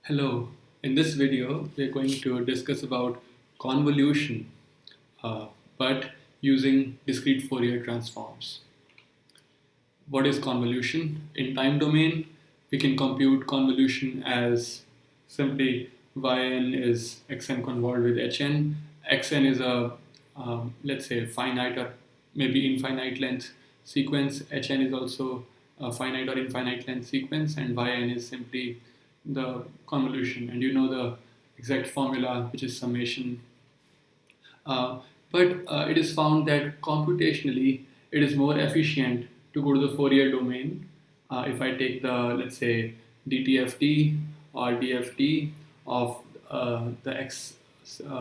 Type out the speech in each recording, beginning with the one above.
Hello, in this video we're going to discuss about convolution but using discrete Fourier transforms. What is convolution? In time domain we can compute convolution as simply yn is xn convolved with hn. Xn is a let's say finite or maybe infinite length sequence. Hn is also a finite or infinite length sequence, and yn is simply the convolution, and you know the exact formula, which is summation. But it is found that computationally it is more efficient to go to the Fourier domain. If I take the, let's say, DTFT or DFT of the X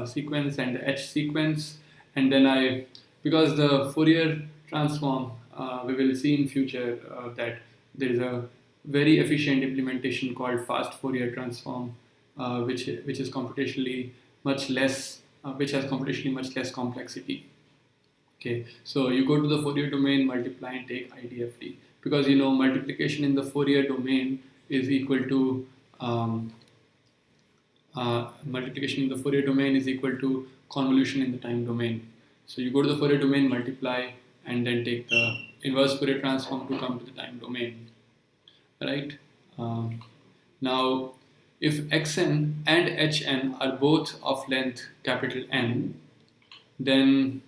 sequence and the H sequence, and then because the Fourier transform, we will see in future that there is a very efficient implementation called fast Fourier transform, which is computationally much less, which has computationally much less complexity. Okay, so you go to the Fourier domain, multiply and take IDFT, because you know multiplication in the Fourier domain is equal to multiplication in the Fourier domain is equal to convolution in the time domain. So you go to the Fourier domain, multiply, and then take the inverse Fourier transform to come to the time domain. Right? Now, if xn and hn are both of length capital N, then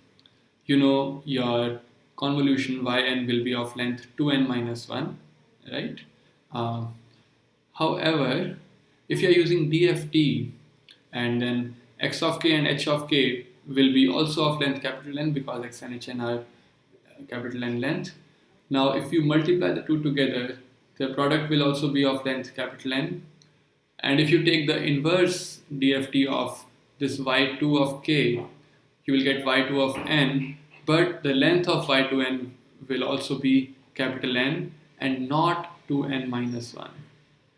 you know your convolution yn will be of length 2n minus 1, right? However, if you are using DFT, and then x of k and h of k will be also of length capital N, because x and hn are capital N length. Now, if you multiply the two together, the product will also be of length capital N. And if you take the inverse DFT of this y2 of k, you will get y2 of n, but the length of y2n will also be capital N and not 2n minus 1.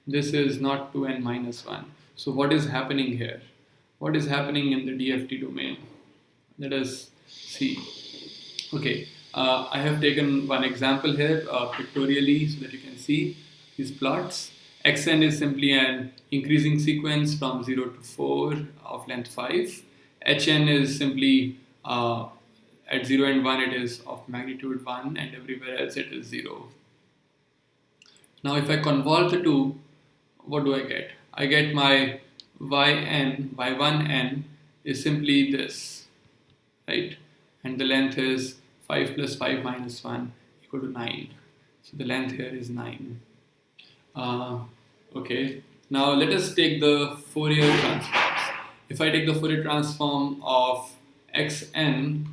This is not 2n minus 1. So what is happening here? What is happening in the DFT domain? Let us see. Okay. I have taken one example here pictorially so that you can see these plots. Xn is simply an increasing sequence from 0 to 4 of length 5. Hn is simply at 0 and 1 it is of magnitude 1, and everywhere else it is 0. Now if I convolve the two, what do I get? I get my yn, y1n is simply this, right? And the length is 5 plus 5 minus 1 equal to 9. So the length here is 9. Okay, now let us take the Fourier transforms. If I take the Fourier transform of xn,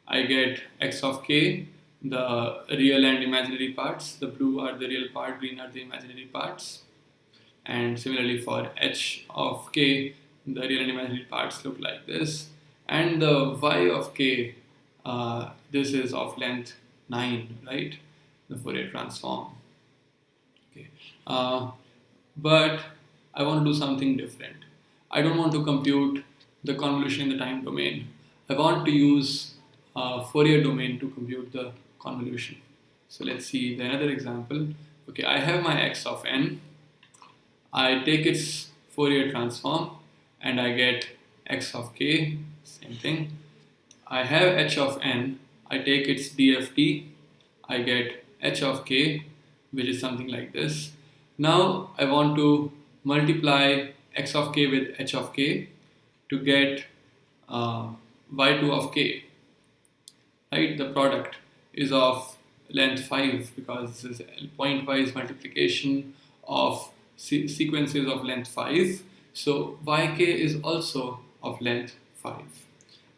I get x of k, the real and imaginary parts. The blue are the real part, green are the imaginary parts. And similarly for h of k, the real and imaginary parts look like this. And the y of k, this is of length 9, right? The Fourier transform. Okay. But I want to do something different. I don't want to compute the convolution in the time domain. I want to use Fourier domain to compute the convolution. So let's see another example. Okay, I have my x of n. I take its Fourier transform and I get x of k, same thing. I have h of n, I take its DFT, I get h of k, which is something like this. Now I want to multiply x of k with h of k to get y2 of k. Right? The product is of length 5 because this is pointwise multiplication of sequences of length 5. So yk is also of length 5.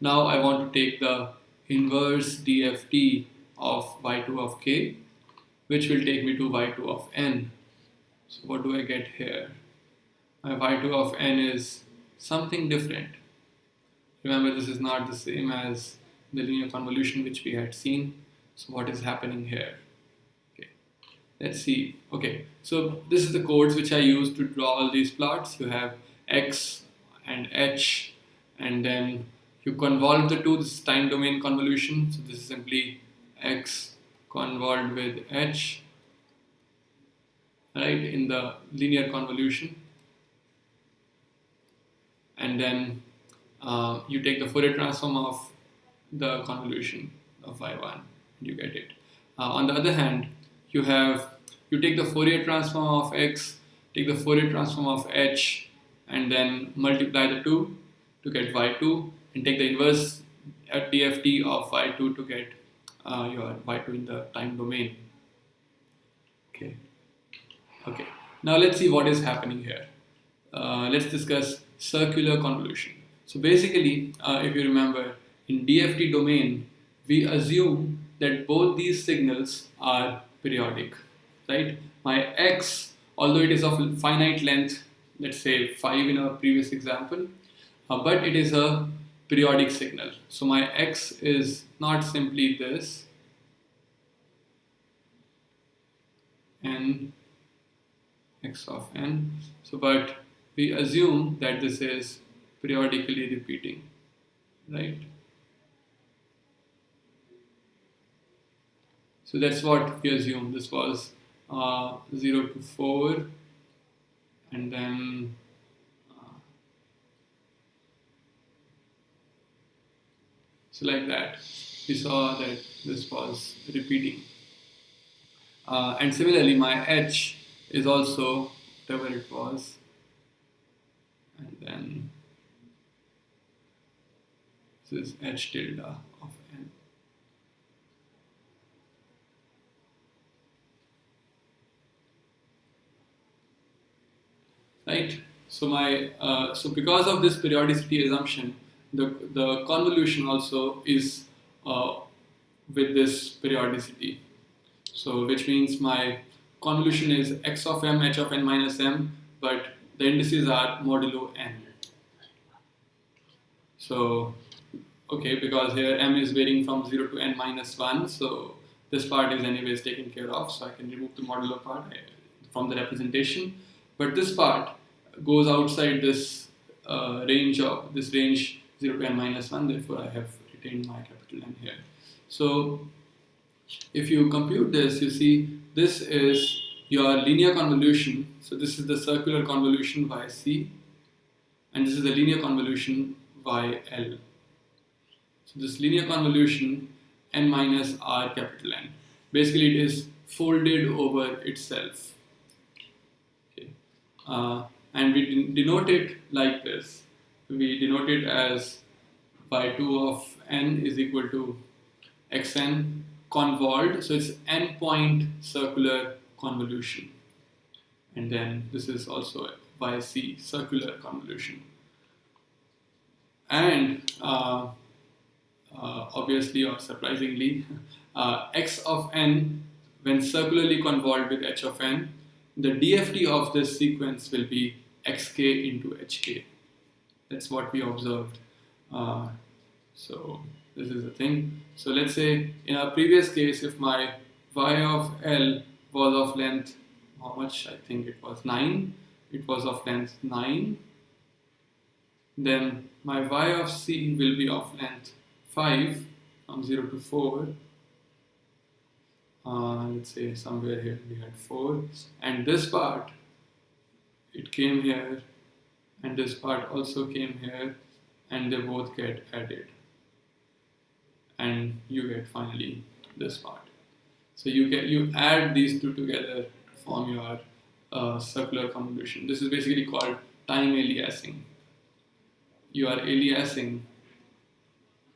Now I want to take the inverse DFT of y2 of k, which will take me to y2 of n. So what do I get here? My y2 of n is something different. Remember, this is not the same as the linear convolution which we had seen. So what is happening here? Okay, let's see. Okay, so this is the codes which I use to draw all these plots. You have x and h, and then you convolve the two. This is time domain convolution. So this is simply x convolved with h, right, in the linear convolution. and then you take the Fourier transform of the convolution of y1, and you get it. On the other hand, you take the Fourier transform of x, take the Fourier transform of h, and then multiply the two to get y2, and take the inverse at DFT of y2 to get your y2 in the time domain. Okay. Now let's see what is happening here. Let's discuss circular convolution. So basically, if you remember, in DFT domain, we assume that both these signals are periodic, right? My x, although it is of finite length, let's say 5 in our previous example, but it is a periodic signal. So my x is not simply this, n x of n. So, but we assume that this is periodically repeating, right? So that's what we assume. This was 0 to 4, and then so like that. We saw that this was repeating. And similarly, my h is also whatever it was, and then this is h tilde of n. Right? So so because of this periodicity assumption, the convolution also is with this periodicity. So which means my convolution is x of m, h of n minus m, but the indices are modulo n. So, okay, because here m is varying from 0 to n minus 1, so this part is anyways taken care of, so I can remove the modulo part from the representation. But this part goes outside this range 0 to n minus 1, therefore I have retained my capital N here. So if you compute this, you see this is your linear convolution. So this is the circular convolution by C, and this is the linear convolution by L. So this linear convolution n minus r capital N. Basically it is folded over itself. Okay. And we denote it like this. We denote it as y2 of n is equal to xn convolved, so it's n-point circular convolution, and then this is also yc circular convolution, and obviously or surprisingly x of n when circularly convolved with h of n, the DFT of this sequence will be xk into hk. That's what we observed. So this is the thing. So let's say in our previous case, if my y of L was of length, how much? I think it was 9. It was of length 9. Then my y of C will be of length 5 from 0 to 4. Let's say somewhere here we had 4. And this part, it came here, and this part also came here, and they both get added. And you get finally this part. So you add these two together to form your circular convolution. This is basically called time aliasing. Your aliasing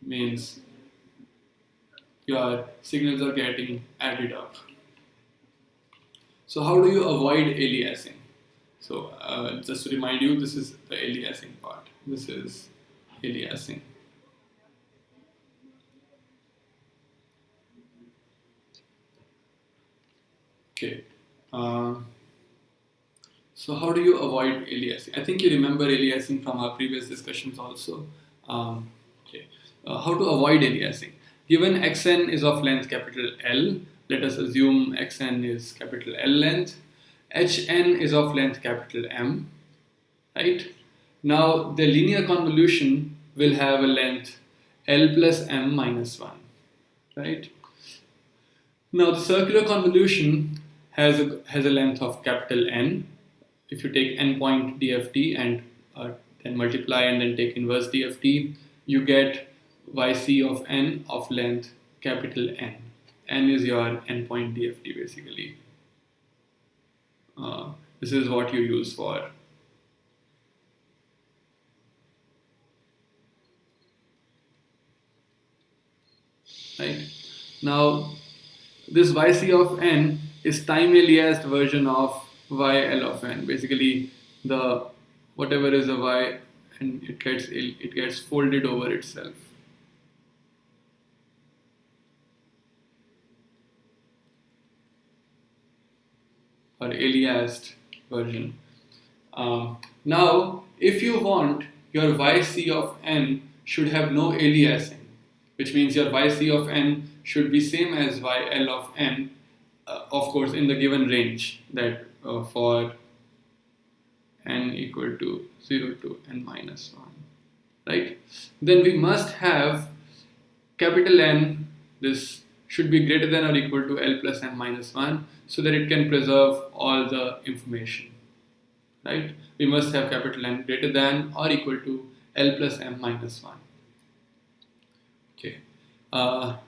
means your signals are getting added up. So how do you avoid aliasing? So just to remind you, this is the aliasing part. This is aliasing. Okay, so how do you avoid aliasing? I think you remember aliasing from our previous discussions also. How to avoid aliasing? Given xn is of length capital L, let us assume xn is capital L length, hn is of length capital M, right? Now the linear convolution will have a length L plus M minus 1, right? Now the circular convolution has a length of capital N. If you take n-point DFT and then multiply and then take inverse DFT, you get yc of n of length capital N. N is your endpoint DFT basically. This is what you use for. Right? Now, this yc of n is time aliased version of yl of n. Basically, the whatever is a y, and it gets folded over itself. Or aliased version. Now, if you want your yc of n should have no aliasing, which means your yc of n should be same as yl of n, of course in the given range that for n equal to 0 to n minus 1, right? Then we must have capital N, this should be greater than or equal to L plus n minus 1 so that it can preserve all the information, right? We must have capital N greater than or equal to L plus m minus 1. Okay.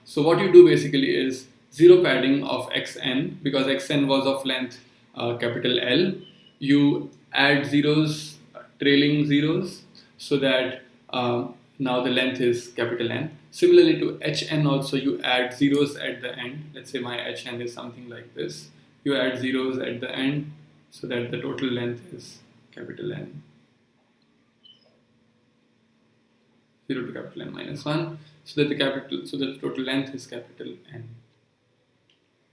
So what you do basically is zero padding of xn, because xn was of length capital L. You add zeros, trailing zeros, so that now the length is capital N. Similarly to hn also, you add zeros at the end. Let's say my hn is something like this. You add zeros at the end so that the total length is capital N. 0 to capital N minus 1, so that the total length is capital N.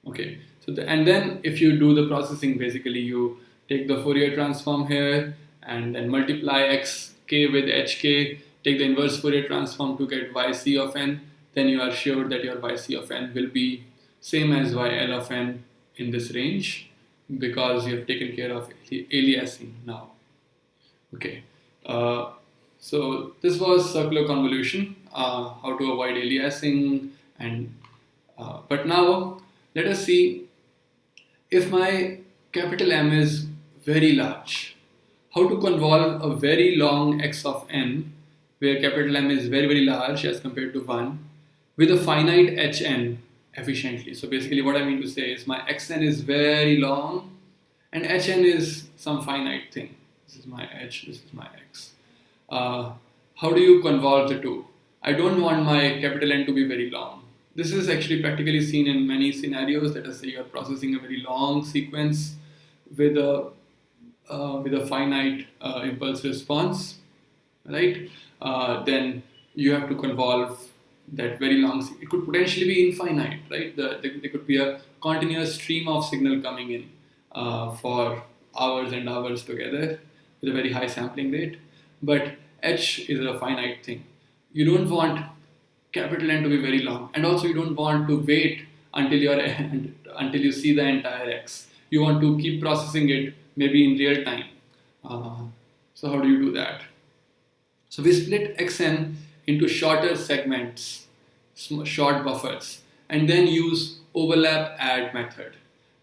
Okay, so and then if you do the processing, basically you take the Fourier transform here and then multiply xk with hk, take the inverse Fourier transform to get yc of n, then you are sure that your yc of n will be same as yl of n in this range, because you have taken care of aliasing now. Okay. So this was circular convolution, how to avoid aliasing, and but now let us see if my capital M is very large, how to convolve a very long x of n, where capital M is very large as compared to 1, with a finite hn efficiently. So basically what I mean to say is my xn is very long and hn is some finite thing. This is my h, this is my x. How do you convolve the two? I don't want my capital N to be very long. This is actually practically seen in many scenarios. Let us say you are processing a very long sequence with a finite impulse response, right? Then you have to convolve that very long. It could potentially be infinite, right? There could be a continuous stream of signal coming in for hours and hours together with a very high sampling rate. But h is a finite thing. You don't want capital N to be very long, and also you don't want to wait until you see the entire x. You want to keep processing it maybe in real time. So how do you do that? So we split xn into shorter segments, short buffers, and then use overlap add method.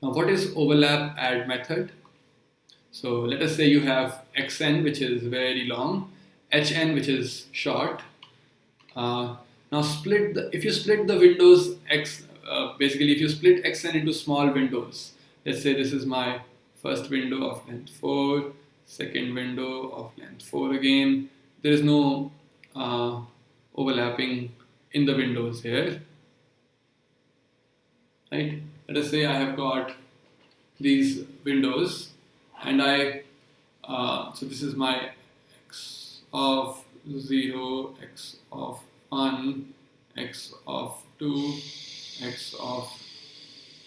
Now what is overlap add method? So let us say you have xn, which is very long, hn, which is short. Now if you split the windows x, basically if you split xn into small windows, let's say this is my first window of length 4, second window of length 4 again. There is no overlapping in the windows here, right? Let us say I have got these windows, and so this is my x of 0, x of 1, x of 2, x of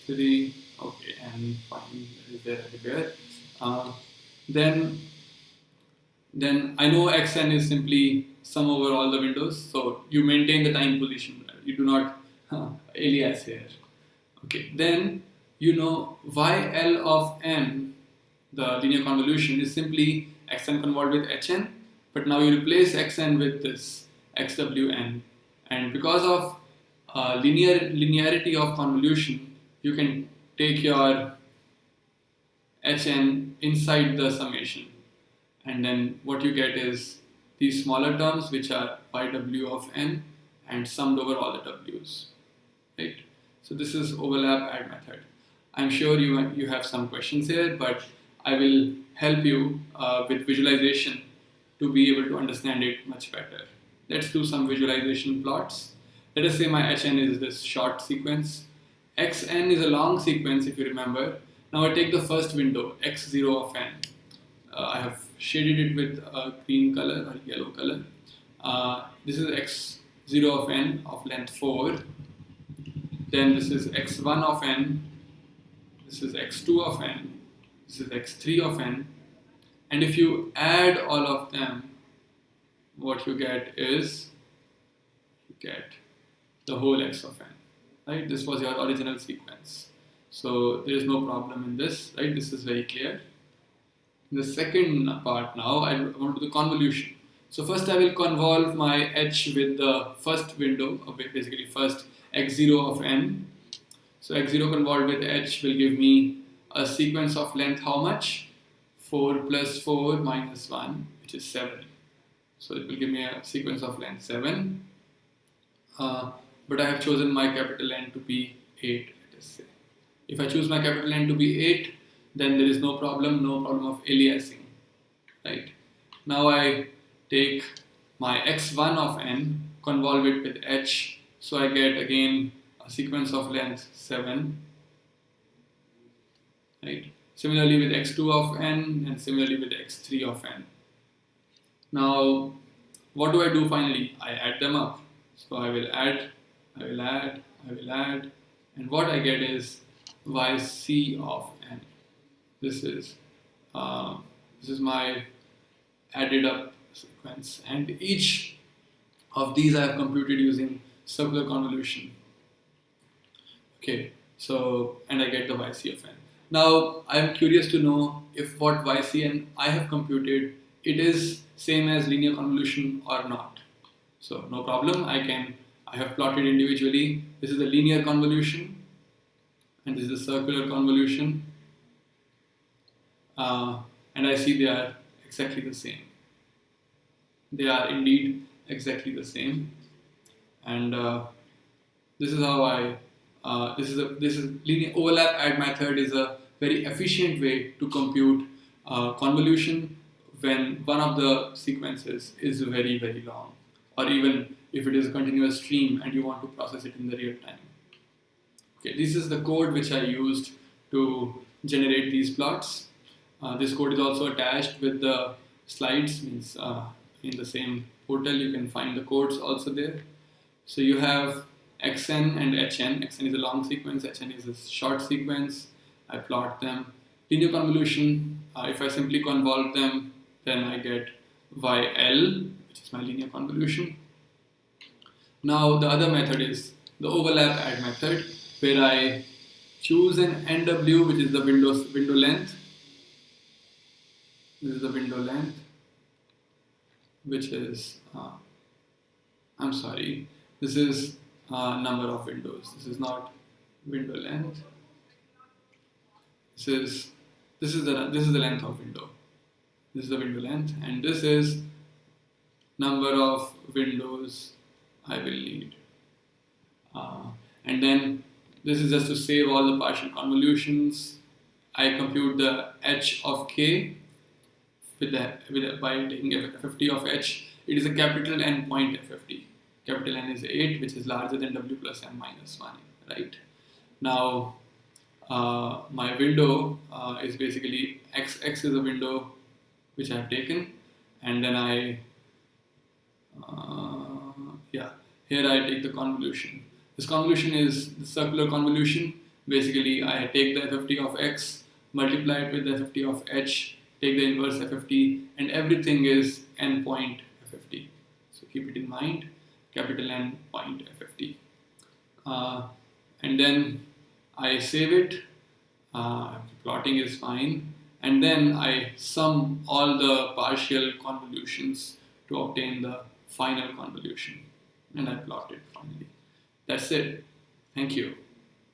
3, okay, and fine, is there everywhere. Then I know xn is simply sum over all the windows, so you maintain the time position, you do not alias here. Okay, then you know yl of n, the linear convolution, is simply xn convolved with hn, but now you replace xn with this xwn, and because of linearity of convolution, you can take your hn inside the summation, and then what you get is these smaller terms which are yw of n and summed over all the w's, right? So this is overlap add method. I'm sure you have some questions here, but I will help you with visualization to be able to understand it much better. Let's do some visualization plots. Let us say my hn is this short sequence. Xn is a long sequence, if you remember. Now I take the first window, x0 of n. I have shaded it with a green color or yellow color. This is x0 of n of length 4. Then this is x1 of n. This is x2 of n. This is x3 of n. And if you add all of them, what you get is, you get the whole x of n, right? This was your original sequence. So there is no problem in this, right? This is very clear. In the second part now, I want to do the convolution. So first I will convolve my h with the first window, basically first x0 of n. So x0 convolved with h will give me a sequence of length how much? 4 plus 4 minus 1, which is 7. So it will give me a sequence of length 7. But I have chosen my capital N to be 8, let us say. If I choose my capital N to be 8, then there is no problem of aliasing, right? Now I take my x1 of n, convolve it with h, so I get again a sequence of length 7, right? Similarly with x2 of n and similarly with x3 of n. Now, what do I do finally? I add them up. So I will add, and what I get is yc of n. This is my added up sequence, and each of these I have computed using circular convolution. Okay, so and I get the yc of n. Now I am curious to know if what ycn I have computed, it is same as linear convolution or not. So no problem, I have plotted individually. This is the linear convolution and this is the circular convolution, and I see they are exactly the same. They are indeed exactly the same, and this is how this is linear overlap add method is a very efficient way to compute convolution when one of the sequences is very, very long, or even if it is a continuous stream and you want to process it in the real time. Okay, this is the code which I used to generate these plots. This code is also attached with the slides, means in the same portal you can find the codes also there. So you have xn and hn. Xn is a long sequence, hn is a short sequence. I plot them. Linear convolution, if I simply convolve them, then I get yl, which is my linear convolution. Now the other method is the overlap add method, where I choose an nw, which is the window length. This is the window length, which is this is number of windows. This is not window length. This is the length of window. This is the window length, and this is number of windows I will need. And then this is just to save all the partial convolutions. I compute the h of k by taking FFT of h. It is a capital N point FFT. Capital N is 8, which is larger than w plus m minus 1, right? Now, my window is basically x is a window which I have taken, and then here I take the convolution. This convolution is the circular convolution. Basically, I take the FFT of x, multiply it with the FFT of h, take the inverse FFT, and everything is n point FFT. So keep it in mind, capital N point FFT. And then I save it, plotting is fine, and then I sum all the partial convolutions to obtain the final convolution, and I plot it finally. That's it. Thank you.